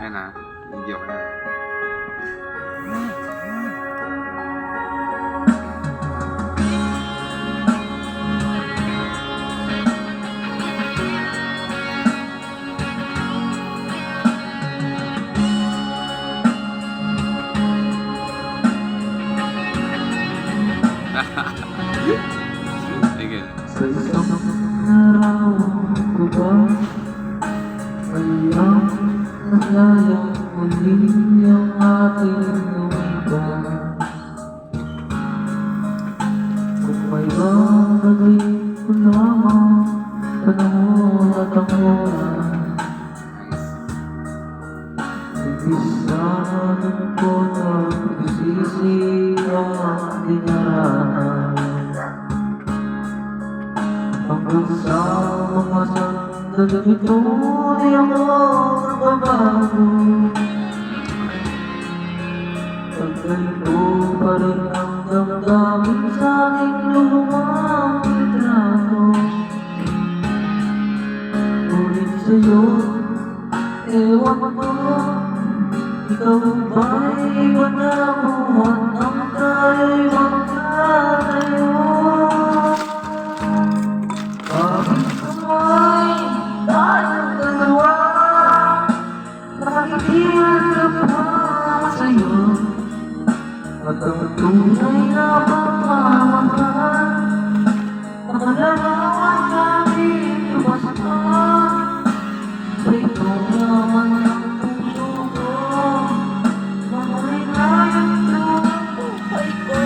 Ayan na, video ko yan. Sige. Sa isang araw ko ba ay ang nasayang muli ang ating lumiban. Kung may bagay ko lamang panahon at ang oras, ibisahan ko na pagsisi ang dinaraan. Hanggang sa mga sandali ito ay ako nagbabago. Pag ganito pa rin ang damdamin sa aking lumang litrato. Ngunit sa'yo, ewan ko, ikaw ba'y iba na mo at ang tayo'y magkatayo? Bakit kamay tayong dalawa? Nakikihan ka pa sa'yo at ang tunay na pagmamahal nakalarawan namin lumasta sa ito naman ang puso ko. Mamahinayang luwang buhay ko.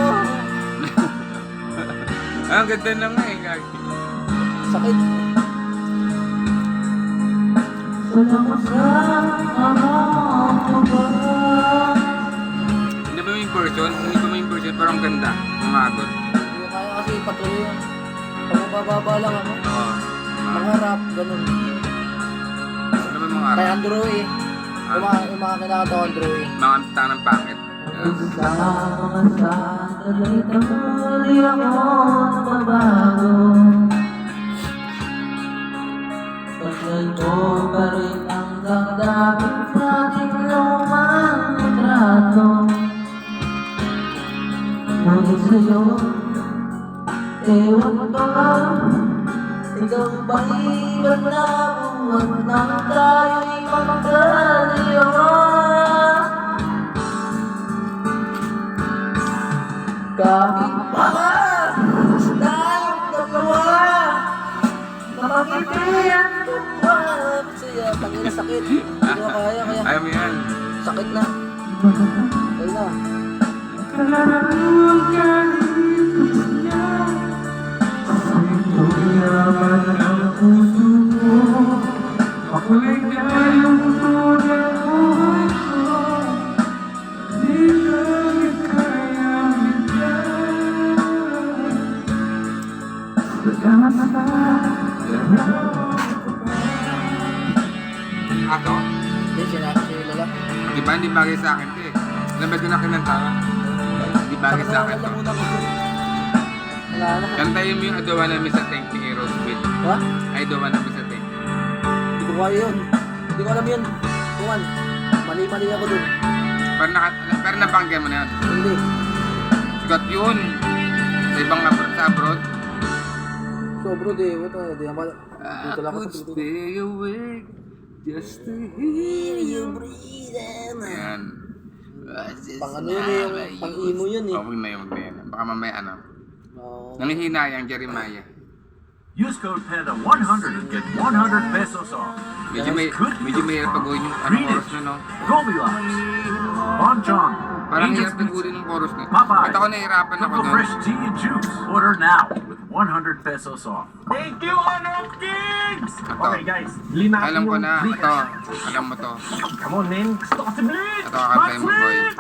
Ang ganda na nga eh, Gagi. Sakit. Salamat sa araw ko ba? Hindi ba yung version? Hindi ba yung version? Pero ang ganda. Ang agot. Hindi ko kaya kasi patuloy yun. Pag mabababa lang ako, Oo. mga rap, ganun. Ano ba mga Kaya agot? Andrew eh. Yung mga kinakanta ko Andrew eh. Mga tanang pangit. Sa mga sandali tanghali ako nagbabago. Pagkalito pa rin ang damdamin sa ating lumang litrato. Ngunit sa'yo, ewan ko, ikaw ba'y iba na buwan nang tayo'y magkalayo? Kahit pa tayong dalawa, makakitiyan ko pa. Kasi tangin na sakit. Hindi ko kaya. Ayaw mo yan. Sakit na. Ayun na. Kalarawan ka dito niya, ito'y yaman ang puso mo. Ako'y gayong tunay buhay ko, di ka kaya bigyan. Salamat sa araw ko ba? Ako? Hindi, sila lang. Di ba? Hindi bagay sa akin ito eh. Alam ba ito na kinantawa? Hindi bagay sa akin ito. Wala na. Kantayin mo yung Adawa Namin sa Tank ni Aerosmith. Ha? Ay, Adawa Namin sa Tank. Hindi ko kaya yun. Hindi ko alam yun. Kuman. Mali-mali ako dun. Pero napakinggan mo na yun. Hindi. Sikat yun. Sa ibang sa abroad. So bro, di ako. Dito lang I ako could sa Pilipinas. stay awake just to hear you breathe. Ayan. Pang ano yun eh, yung pang emo yun eh. Huwag na yun, huwag na yun. Baka mamaya ano. Oo. Nanghihina yung Jeremiah. Use code PANDA 100 and get 100 pesos off. Medyo mahirap pag-uwin yung oras na, no? Goldilocks, Bonchon, Parang Angel's hirap Pizza, pag-uwin ng chorus na. Popeyes, At ako nahihirapan ako Cocoa doon. Fresh Tea and Juice. Order now with 100 pesos off. Thank you, Honor Kings! Ito. Okay guys, bili natin Alam ko yung na. Bleach. Ito. Alam mo to. Come on, men. Gusto ko si Bleach! Ito kakantayin mo, boy. Wait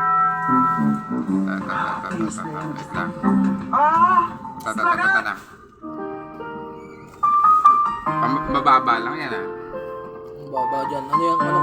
Wait lang. Ah! Tata lang. Mababa lang yan, ah. Baba dyan. Ano yung ano